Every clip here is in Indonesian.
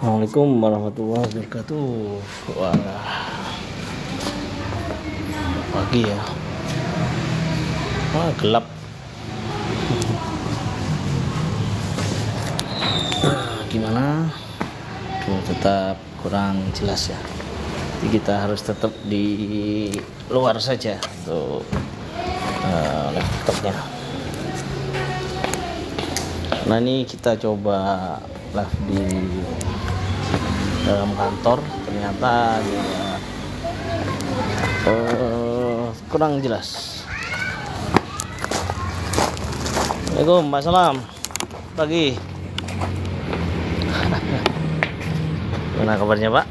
Assalamualaikum warahmatullahi wabarakatuh. Wah, pagi ya. Wah, gelap. Gimana? Tuh, tetap kurang jelas ya. Jadi kita harus tetap di luar saja untuk laptopnya. Nah, ini kita coba live di dalam kantor, ternyata juga kurang jelas. Assalamualaikum, Mbak Salam. Pagi. Gimana kabarnya, Pak?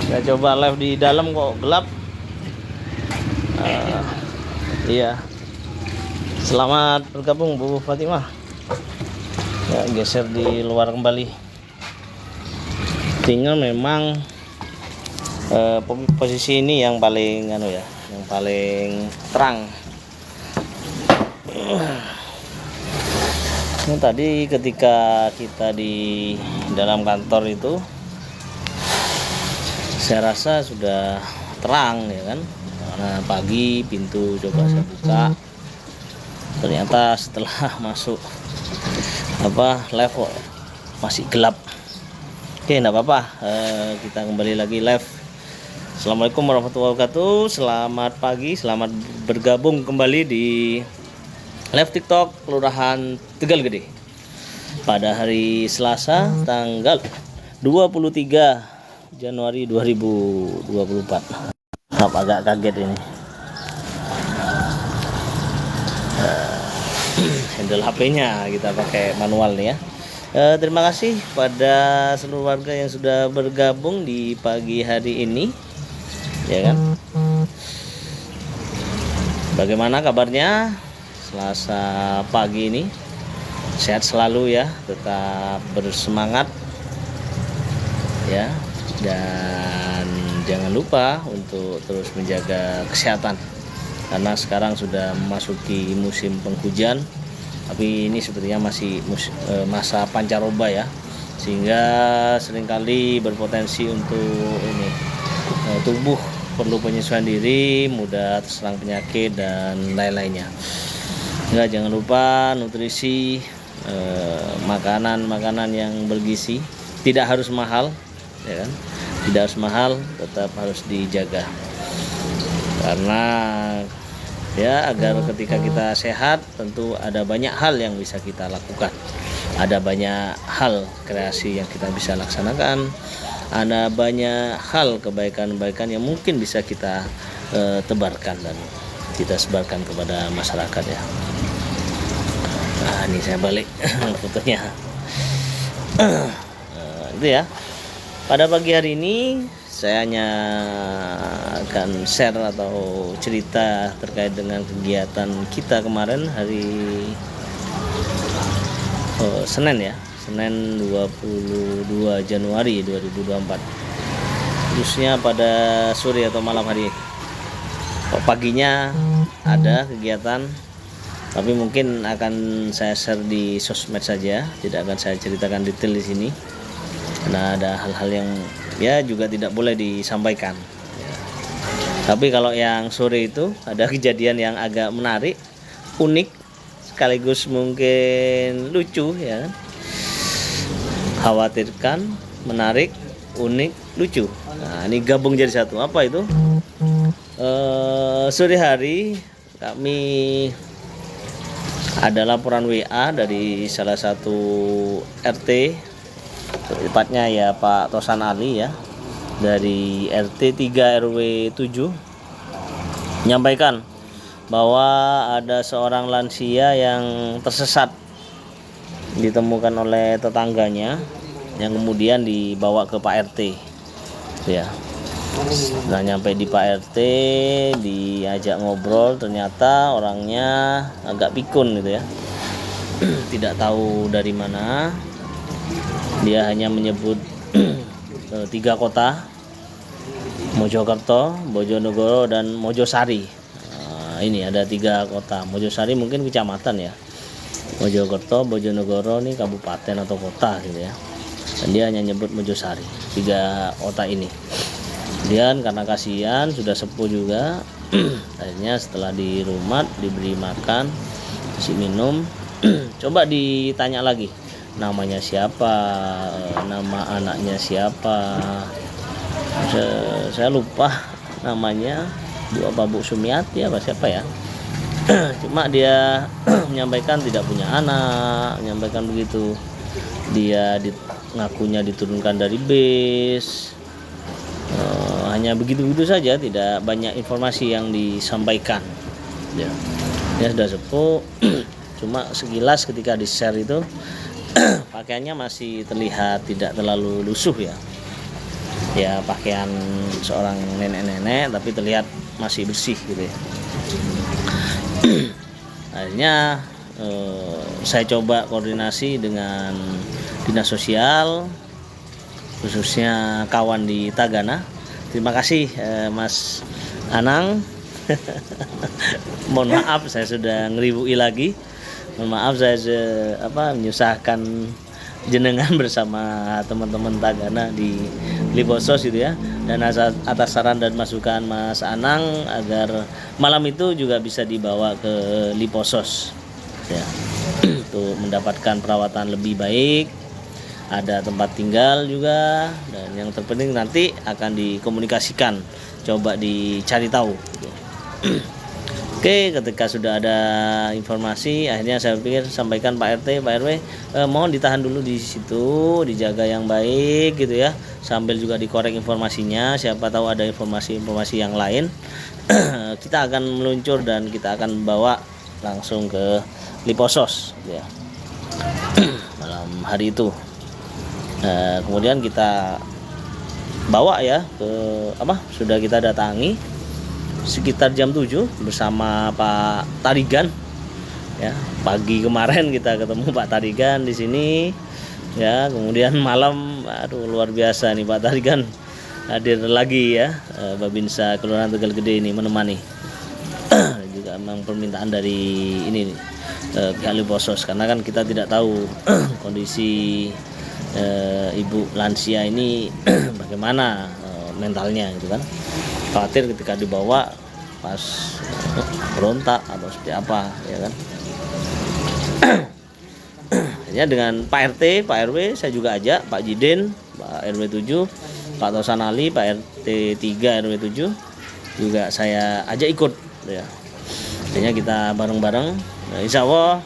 Saya coba live di dalam kok gelap. Iya. Selamat bergabung Bu Fatimah. Ya, geser di luar kembali. Tinggal memang posisi ini yang paling yang paling terang. Nah, tadi ketika kita di dalam kantor itu, saya rasa sudah terang ya kan. Karena pagi pintu coba saya buka, ternyata setelah masuk live masih gelap. Oke, enggak apa-apa, kita kembali lagi live. Assalamualaikum warahmatullahi wabarakatuh. Selamat pagi, selamat bergabung kembali di live TikTok Kelurahan Tegal Gede pada hari Selasa tanggal 23 Januari 2024. Maaf, agak kaget ini. Handle HP-nya kita pakai manual nih ya. Terima kasih pada seluruh warga yang sudah bergabung di pagi hari ini, ya kan? Bagaimana kabarnya Selasa pagi ini? Sehat selalu ya, tetap bersemangat ya, dan jangan lupa untuk terus menjaga kesehatan karena sekarang sudah memasuki musim penghujan. Tapi ini sepertinya masih masa pancaroba ya, sehingga seringkali berpotensi untuk tubuh perlu penyesuaian diri, mudah terserang penyakit dan lain-lainnya. Jangan lupa nutrisi, makanan yang bergizi, tidak harus mahal ya kan, tidak harus mahal, tetap harus dijaga karena ya agar ketika kita sehat tentu ada banyak hal yang bisa kita lakukan, ada banyak hal kreasi yang kita bisa laksanakan, ada banyak hal kebaikan-kebaikan yang mungkin bisa kita tebarkan dan kita sebarkan kepada masyarakat ya. Nah, ini saya balik fotonya. Itu ya. Pada pagi hari ini saya hanya akan share atau cerita terkait dengan kegiatan kita kemarin hari Senin ya, Senin 22 Januari 2024, khususnya pada sore atau malam hari. Paginya ada kegiatan, tapi mungkin akan saya share di sosmed saja, tidak akan saya ceritakan detail di sini. Nah, ada hal-hal yang ya juga tidak boleh disampaikan ya. Tapi kalau yang sore itu ada kejadian yang agak menarik, unik, sekaligus mungkin lucu ya, khawatirkan, menarik, unik, lucu. Nah, ini gabung jadi satu. Apa itu? Sore hari kami ada laporan WA dari salah satu RT, tepatnya ya Pak Tosan Ali ya, dari RT 3 RW 7, menyampaikan bahwa ada seorang lansia yang tersesat, ditemukan oleh tetangganya yang kemudian dibawa ke Pak RT ya. Nah, nyampe di Pak RT diajak ngobrol, ternyata orangnya agak pikun gitu ya, tidak tahu dari mana. Dia hanya menyebut 3 kota, Mojokerto, Bojonegoro, dan Mojosari. Nah, ini ada 3 kota. Mojosari mungkin kecamatan ya, Mojokerto, Bojonegoro ini kabupaten atau kota gitu ya. dan dia hanya nyebut Mojosari, 3 otak ini. Kemudian karena kasihan sudah sepuh juga, akhirnya setelah di rumah diberi makan, kasih minum, coba ditanya lagi namanya siapa, nama anaknya siapa, saya lupa namanya, Bu Sumiati apa siapa ya. Cuma dia menyampaikan tidak punya anak, menyampaikan begitu. Dia ngakunya diturunkan dari bis. Hanya begitu-begitu saja, tidak banyak informasi yang disampaikan. Ya, dia sudah sepuh. Cuma sekilas ketika di share itu pakaiannya masih terlihat tidak terlalu lusuh ya. Ya pakaian seorang nenek-nenek tapi terlihat masih bersih gitu ya. Akhirnya saya coba koordinasi dengan dinas sosial, khususnya kawan di Tagana. Terima kasih Mas Anang. Mohon maaf saya sudah ngeribui lagi. Mohon maaf saya menyusahkan jenengan bersama teman-teman Tagana di Liposos gitu ya. Dan atas saran dan masukan Mas Anang agar malam itu juga bisa dibawa ke Liposos ya, untuk mendapatkan perawatan lebih baik, ada tempat tinggal juga, dan yang terpenting nanti akan dikomunikasikan, coba dicari tahu gitu. Oke, ketika sudah ada informasi, akhirnya saya pikir sampaikan Pak RT, Pak RW, mohon ditahan dulu di situ, dijaga yang baik gitu ya, sambil juga dikorek informasinya, siapa tahu ada informasi-informasi yang lain. Kita akan meluncur dan kita akan bawa langsung ke Liposos gitu ya. Malam hari itu. Kemudian kita bawa ya ke sudah kita datangi sekitar jam 7 bersama Pak Tarigan ya. Pagi kemarin kita ketemu Pak Tarigan di sini ya, kemudian malam luar biasa nih Pak Tarigan hadir lagi ya, Babinsa Kelurahan Tegal Gede ini menemani. Juga memang permintaan dari ini nih, pihak Liposos, karena kan kita tidak tahu kondisi ibu lansia ini bagaimana mentalnya gitu kan. Khawatir ketika dibawa pas berontak atau seperti apa ya kan. Ya, dengan Pak RT, Pak RW saya juga ajak, Pak Jidin, Pak RW 7, Pak Tosan Ali, Pak RT 3 RW 7 juga saya ajak ikut ya. Artinya kita bareng-bareng. Nah, insya Allah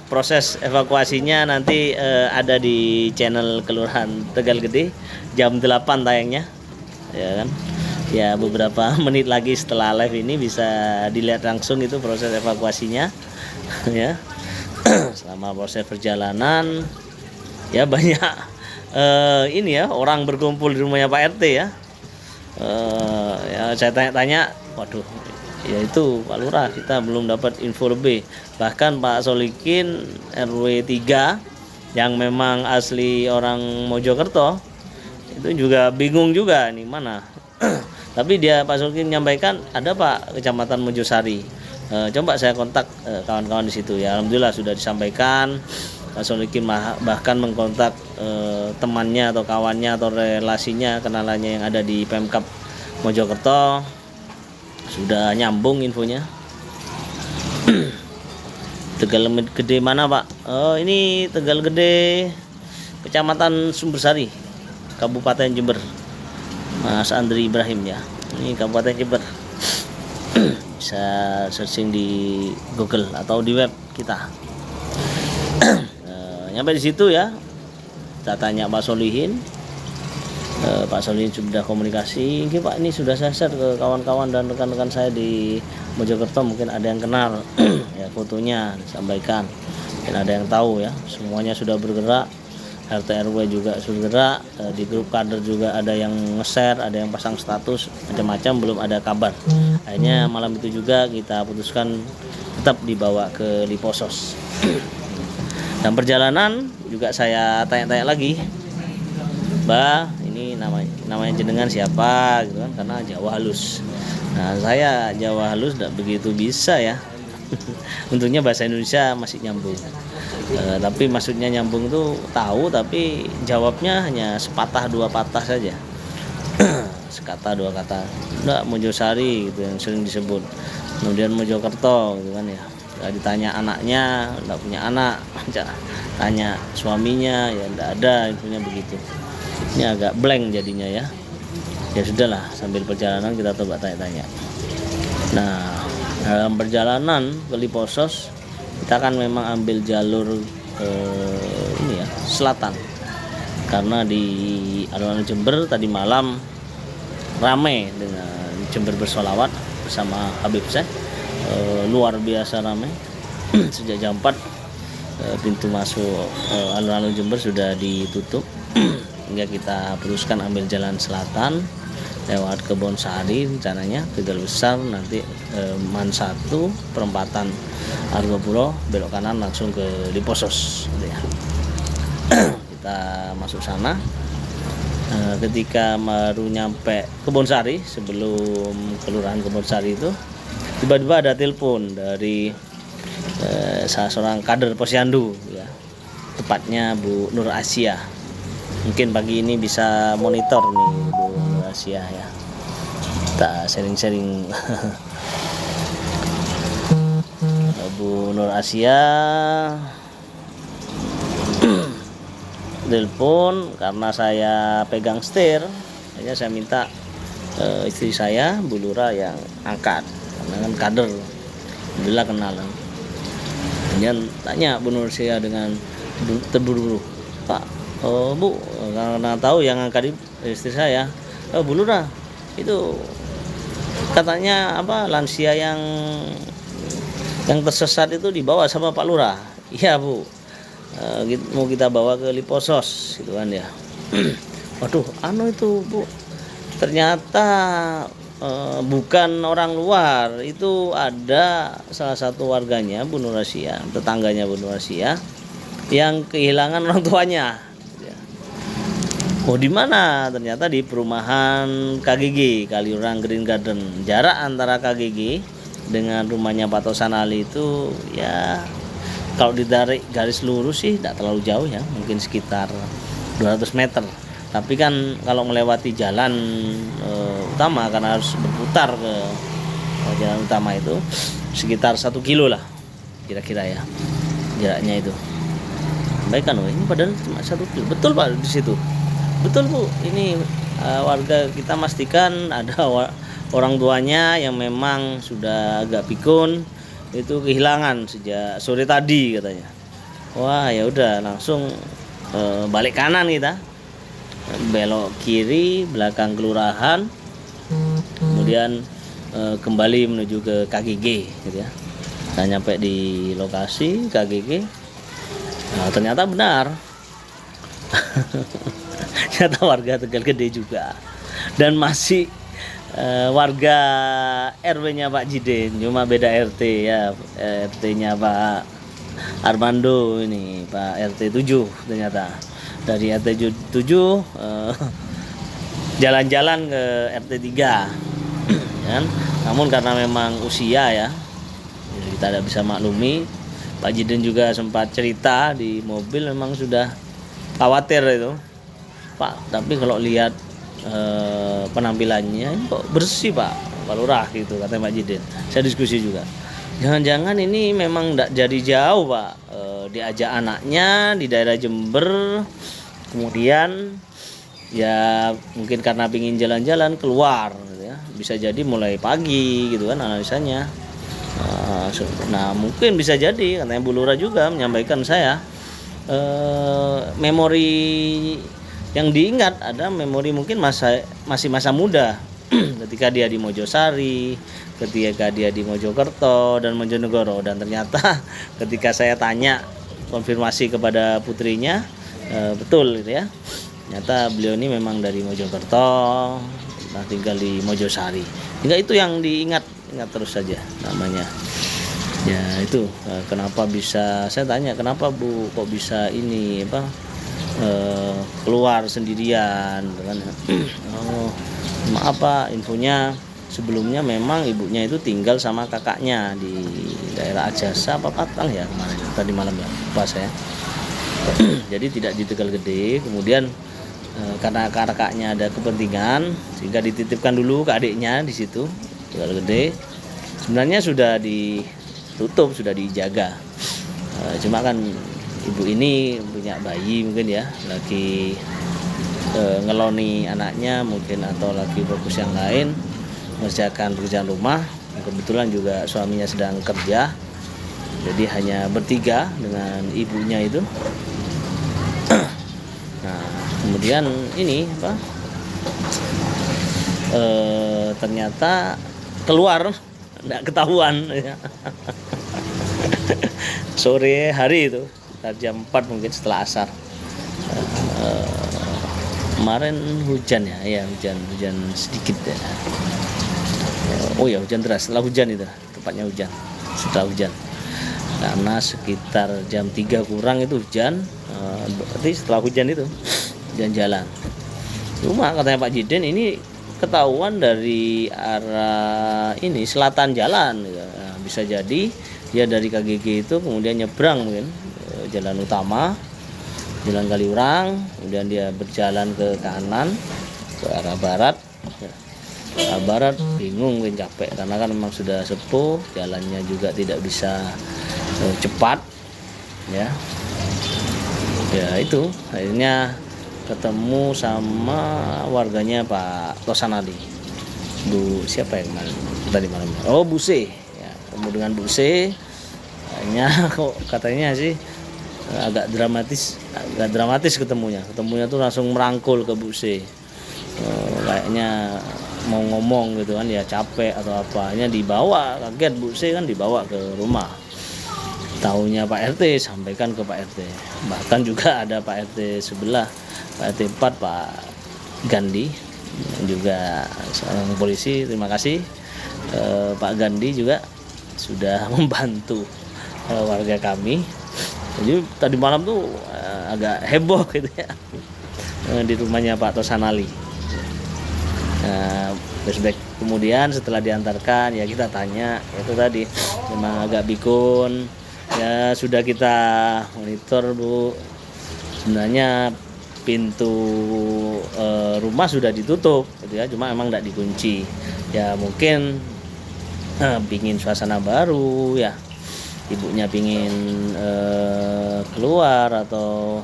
proses evakuasinya nanti ada di channel Kelurahan Tegal Gede jam 8 tayangnya ya kan. Ya beberapa menit lagi setelah live ini bisa dilihat langsung itu proses evakuasinya ya. Selama proses perjalanan ya banyak ini ya orang berkumpul di rumahnya Pak RT ya. Ya saya tanya-tanya, waduh ya itu Pak Lurah kita belum dapat info lebih. Bahkan Pak Solikin RW 3 yang memang asli orang Mojokerto itu juga bingung juga nih mana. Tapi Pak Solikin menyampaikan ada Pak Kecamatan Mojosari. Coba saya kontak kawan-kawan di situ ya. Alhamdulillah sudah disampaikan. Pak Solikin bahkan mengkontak temannya atau kawannya atau relasinya, kenalannya yang ada di Pemkab Mojokerto. Sudah nyambung infonya. Tegal Gede mana Pak? Oh ini Tegal Gede, Kecamatan Sumbersari, Kabupaten Jember. Mas Andri Ibrahim ya. Ini Kabupaten Jember. Bisa searching di Google atau di web kita. Nyampe di situ ya. Kita tanya Pak Solihin. Pak Solihin sudah komunikasi. Ini Pak, ini sudah saya share ke kawan-kawan dan rekan-rekan saya di Mojokerto, mungkin ada yang kenal ya, fotonya disampaikan. Mungkin ada yang tahu ya. Semuanya sudah bergerak. RT RW juga sudah bergerak, di grup kader juga ada yang nge-share, ada yang pasang status macam-macam, belum ada kabar. Akhirnya malam itu juga kita putuskan tetap dibawa ke Liposos. Dan perjalanan juga saya tanya-tanya lagi, Mbak ini namanya jenengan siapa gitu kan, karena Jawa halus. Nah saya Jawa halus tidak begitu bisa ya, Untungnya bahasa Indonesia masih nyambung. Tapi maksudnya nyambung tuh tahu, tapi jawabnya hanya sepatah dua patah saja. Sekata dua kata. Enggak, Mojosari gitu yang sering disebut. Kemudian Mojokerto gitu kan ya. Ditanya anaknya, enggak punya anak. Tanya suaminya, ya enggak ada, infonya begitu. Ini agak blank jadinya ya. Ya sudahlah, sambil perjalanan kita coba tanya-tanya. Nah, dalam perjalanan ke Liposos kita kan memang ambil jalur ini ya, selatan. Karena di alun-alun Jember tadi malam ramai dengan Jember bersolawat bersama Habib Syekh, luar biasa ramai. Sejak jam 4 pintu masuk alun-alun Jember sudah ditutup, hingga kita teruskan ambil jalan selatan lewat Kebonsari rencananya, Tegal Besar, nanti Man 1 perempatan Argopuro, belok kanan langsung ke Liposos gitu ya. Kita masuk sana. Ketika baru nyampe Kebonsari, sebelum kelurahan Kebonsari itu tiba-tiba ada telepon dari salah seorang kader Posyandu ya, tepatnya Bu Nur Asia. Mungkin pagi ini bisa monitor nih Bu Nur Asia ya, kita sharing-sharing. Bu Nur Asia telepon karena saya pegang setir, hanya saya minta istri saya Bu Lura yang angkat karena kan kader, alhamdulillah kenal. Kemudian tanya Bu Nur Asia dengan terburu-buru, Pak, Bu, karena tahu yang angkat istri saya, Bu Lura itu katanya apa, lansia yang tersesat itu dibawa sama Pak Lurah. Iya Bu, mau kita bawa ke Liposos gitu kan ya. Waduh, itu Bu, ternyata bukan orang luar, itu ada salah satu warganya Bu Nur Asia, tetangganya Bu Nur Asia, yang kehilangan orang tuanya. Oh, di mana? Ternyata di perumahan KGG, Kaliurang Green Garden. Jarak antara KGG dengan rumahnya Pak Tosan Ali itu ya kalau ditarik garis lurus sih tidak terlalu jauh ya, mungkin sekitar 200 meter. Tapi kan kalau melewati jalan utama, karena harus berputar ke jalan utama itu sekitar 1 kilo lah kira-kira ya jaraknya itu. Baik kan, ini padahal cuma 1 kilo. Betul Pak di situ. Betul Bu, ini warga kita pastikan ada orang tuanya yang memang sudah agak pikun, itu kehilangan sejak sore tadi katanya. Wah, ya udah langsung balik kanan kita, belok kiri belakang kelurahan, kemudian kembali menuju ke KGG gitu ya. Kita nyampe di lokasi KGG, nah, ternyata benar. Ternyata warga Tegal Gede juga, dan masih warga RW-nya Pak Jidin, cuma beda RT ya. RT-nya Pak Armando, ini Pak RT 7 ternyata. Dari RT 7 jalan-jalan ke RT 3 kan? Namun karena memang usia ya, kita tidak bisa maklumi. Pak Jidin juga sempat cerita di mobil, memang sudah khawatir itu, Pak, tapi kalau lihat penampilannya ini kok bersih Pak Lurah gitu, kata Pak Jidin. Saya diskusi juga, jangan-jangan ini memang tidak jadi jauh Pak, diajak anaknya di daerah Jember, kemudian ya mungkin karena pingin jalan-jalan keluar gitu ya, bisa jadi mulai pagi gitu kan analisanya. Nah mungkin bisa jadi, katanya Bu Lurah juga menyampaikan saya memori yang diingat, ada memori mungkin masih masa muda ketika dia di Mojosari, ketika dia di Mojokerto dan Mojonegoro. Dan ternyata ketika saya tanya konfirmasi kepada putrinya, betul gitu ya, ternyata beliau ini memang dari Mojokerto, nah tinggal di Mojosari. Hingga itu yang diingat terus saja namanya. Ya itu kenapa bisa, saya tanya kenapa Bu kok bisa ini apa, keluar sendirian kan. Oh maaf Pak, infonya sebelumnya memang ibunya itu tinggal sama kakaknya di daerah Ajasa apa Patang ya kemarin tadi malam ya, lupa saya. Jadi tidak di Tegal Gede, kemudian karena kakaknya ada kepentingan sehingga dititipkan dulu ke adiknya di situ Tegal Gede. Sebenarnya sudah ditutup, sudah dijaga. Cuma kan ibu ini punya bayi mungkin ya, lagi ngeloni anaknya mungkin atau lagi fokus yang lain, mengerjakan pekerjaan rumah. Kebetulan juga suaminya sedang kerja, jadi hanya bertiga dengan ibunya itu. Nah, kemudian ini apa? Ternyata keluar, nggak ketahuan ya. Sore hari itu, jam 4 mungkin setelah asar. Kemarin hujan ya, hujan sedikit ya. Oh ya, hujan deras, setelah hujan itu, tepatnya hujan, setelah hujan. Karena sekitar jam 3 kurang itu hujan, berarti setelah hujan itu jalan-jalan. Cuma katanya Pak Jiden ini ketahuan dari arah ini selatan jalan ya. Bisa jadi dia dari KGG itu kemudian nyebrang mungkin jalan utama, jalan Kaliurang, kemudian dia berjalan ke kanan ke arah barat. Arah barat bingung mungkin capek karena kan memang sudah sepuh, jalannya juga tidak bisa cepat ya. Ya itu akhirnya ketemu sama warganya Pak Tosan Ali. Bu siapa yang kemarin tadi malam? Oh, Bu C. Ya, ketemu dengan Bu C. Hanya kok katanya sih agak dramatis ketemunya tuh langsung merangkul ke Bu C. Kayaknya mau ngomong gitu kan ya, capek atau apa, hanya dibawa, kaget Bu C kan, dibawa ke rumah. Tahunya Pak RT sampaikan ke Pak RT, bahkan juga ada Pak RT sebelah, Pak RT 4 Pak Gandhi juga seorang polisi. Terima kasih Pak Gandhi juga sudah membantu warga kami. Jadi tadi malam tuh agak heboh gitu ya di rumahnya Pak Tosan Ali. Flashback kemudian setelah diantarkan ya kita tanya, itu tadi memang agak pikun ya, sudah kita monitor Bu, sebenarnya pintu rumah sudah ditutup gitu ya, cuma emang tidak dikunci ya, mungkin pingin suasana baru ya, ibunya pingin keluar atau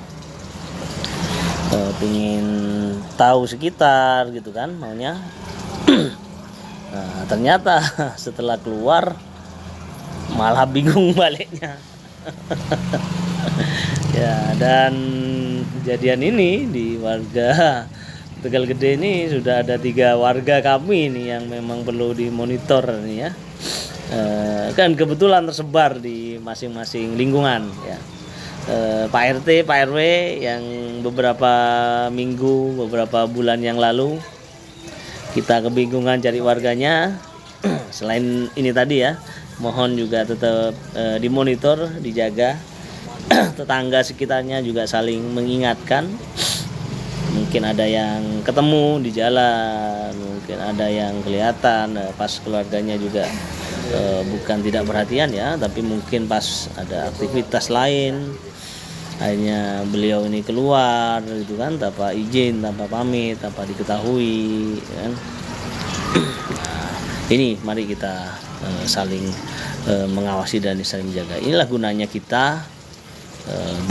pingin tahu sekitar gitu kan maunya. Nah, ternyata setelah keluar malah bingung baliknya. Ya, dan kejadian ini di warga Tegal Gede ini sudah ada 3 warga kami ini yang memang perlu dimonitor nih ya. Kan kebetulan tersebar di masing-masing lingkungan ya. Pak RT, Pak RW yang beberapa minggu, beberapa bulan yang lalu kita kebingungan cari warganya. Selain ini tadi ya, mohon juga tetap dimonitor, dijaga. Tetangga sekitarnya juga saling mengingatkan. Mungkin ada yang ketemu di jalan, mungkin ada yang kelihatan pas keluarganya juga bukan tidak perhatian ya, tapi mungkin pas ada aktivitas lain akhirnya beliau ini keluar gitu kan, tanpa izin, tanpa pamit, tanpa diketahui kan. Nah, ini mari kita saling mengawasi dan saling menjaga. Inilah gunanya kita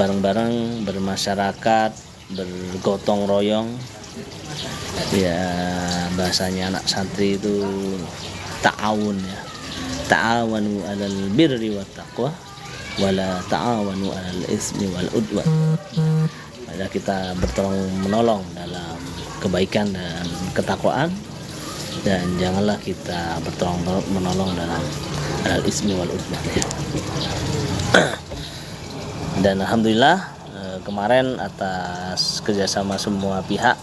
bareng-bareng bermasyarakat, bergotong royong ya, bahasanya anak santri itu ta'awun ya, ta'awanu 'alal birri wat taqwa wala ta'awanu 'alal ismi wal udwan. Maka kita bertolong menolong dalam kebaikan dan ketakwaan, dan janganlah kita bertolong menolong dalam alal ismi wal udwan ya. Dan alhamdulillah kemarin atas kerjasama semua pihak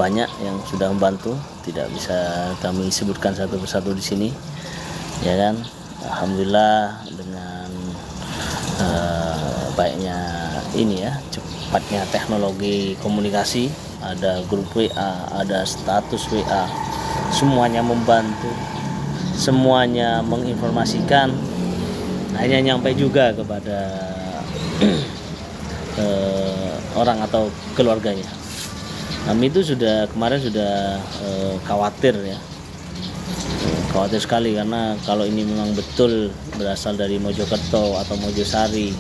banyak yang sudah membantu, tidak bisa kami sebutkan satu persatu di sini ya kan. Alhamdulillah dengan baiknya ini ya, cepatnya teknologi komunikasi, ada grup WA, ada status WA, semuanya membantu, semuanya menginformasikan, hanya nyampe juga kepada orang atau keluarganya. Kami itu kemarin sudah khawatir ya, khawatir sekali, karena kalau ini memang betul berasal dari Mojokerto atau Mojosari,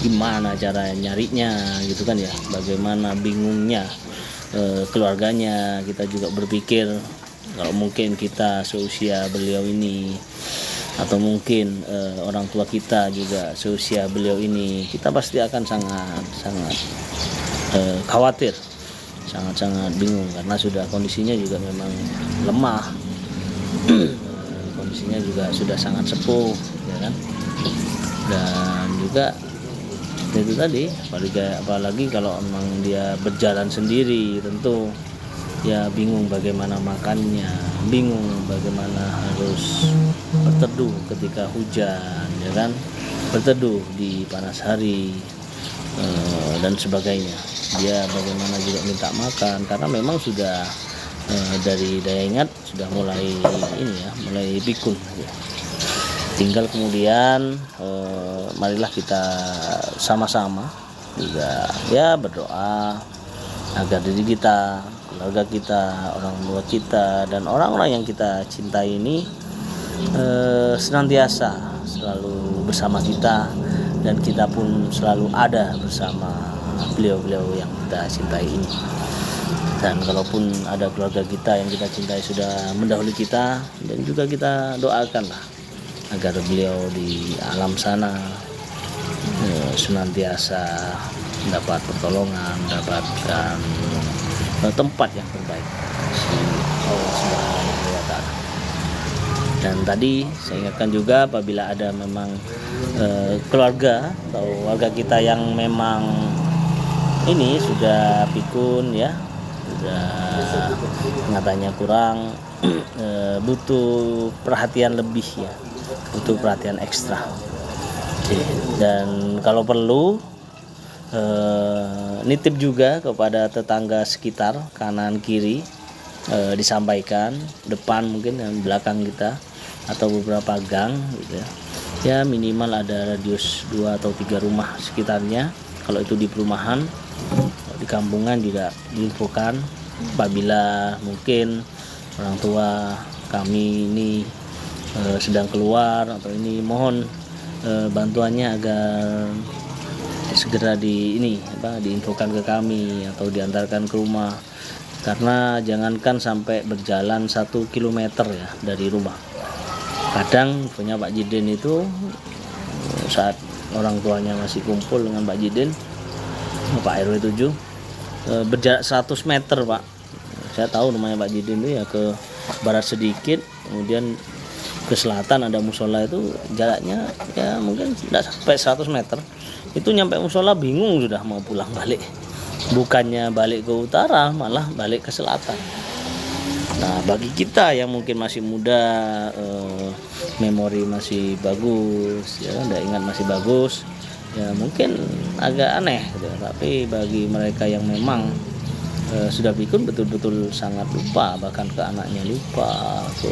gimana cara nyarinya gitu kan ya, bagaimana bingungnya keluarganya. Kita juga berpikir kalau mungkin kita seusia beliau ini, atau mungkin orang tua kita juga seusia beliau ini, kita pasti akan sangat khawatir, sangat bingung, karena sudah kondisinya juga memang lemah. Kondisinya juga sudah sangat sepuh ya kan, dan juga itu tadi, apalagi kalau memang dia berjalan sendiri, tentu ya bingung bagaimana makannya, bingung bagaimana harus berteduh ketika hujan ya kan, berteduh di panas hari dan sebagainya. Dia bagaimana juga minta makan, karena memang sudah dari daya ingat sudah mulai mulai pikun ya. Tinggal kemudian marilah kita sama-sama juga ya berdoa agar diri kita, keluarga kita, orang tua kita, dan orang-orang yang kita cintai ini senantiasa selalu bersama kita, dan kita pun selalu ada bersama beliau-beliau yang kita cintai ini. Dan kalaupun ada keluarga kita yang kita cintai sudah mendahului kita, dan juga kita doakanlah agar beliau di alam sana senantiasa mendapat pertolongan, mendapatkan tempat yang terbaik si Allah Subhanahu wa Ta'ala. Dan tadi saya ingatkan juga, apabila ada memang keluarga atau warga kita yang memang ini sudah pikun ya, sudah pengatannya kurang, butuh perhatian lebih ya, butuh perhatian ekstra. Dan kalau perlu nitip juga kepada tetangga sekitar, kanan kiri, disampaikan, depan mungkin dan belakang kita, atau beberapa gang gitu ya. Ya minimal ada radius 2 atau 3 rumah sekitarnya. Kalau itu di perumahan, di kampungan juga diinfokan apabila mungkin orang tua kami ini sedang keluar atau ini, mohon bantuannya agar segera diinfokan ke kami atau diantarkan ke rumah, karena jangankan sampai berjalan 1 kilometer ya dari rumah. Kadang punya Pak Jidin itu saat orang tuanya masih kumpul dengan Pak Jidin, Pak RW 7, berjarak 100 meter Pak. Saya tahu namanya Pak Jidin itu ya, ke barat sedikit, kemudian ke selatan ada musola, itu jaraknya ya mungkin tidak sampai 100 meter. Itu nyampe musola bingung sudah mau pulang balik, bukannya balik ke utara malah balik ke selatan. Nah bagi kita yang mungkin masih muda, memori masih bagus ya, daya ingat masih bagus ya, mungkin agak aneh gitu. Tapi bagi mereka yang memang sudah pikun, betul-betul sangat lupa, bahkan ke anaknya lupa, ke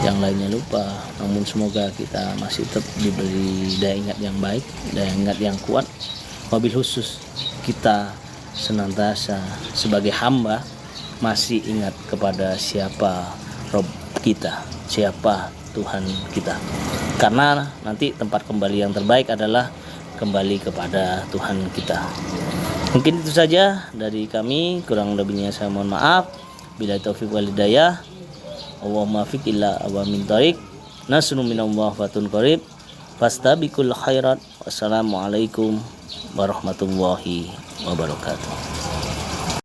yang lainnya lupa. Namun semoga kita masih tetap diberi daya ingat yang baik, daya ingat yang kuat. Wabil khusus kita senantiasa sebagai hamba masih ingat kepada siapa Rob kita, siapa Tuhan kita. Karena nanti tempat kembali yang terbaik adalah kembali kepada Tuhan kita. Mungkin itu saja dari kami, kurang lebihnya saya mohon maaf. Bila taufiq wal hidayah, Allahumma fiq illa awamin tariq, nasru minallah fatun qarib, fastabiqul khairat. Wassalamualaikum warahmatullahi wabarakatuh.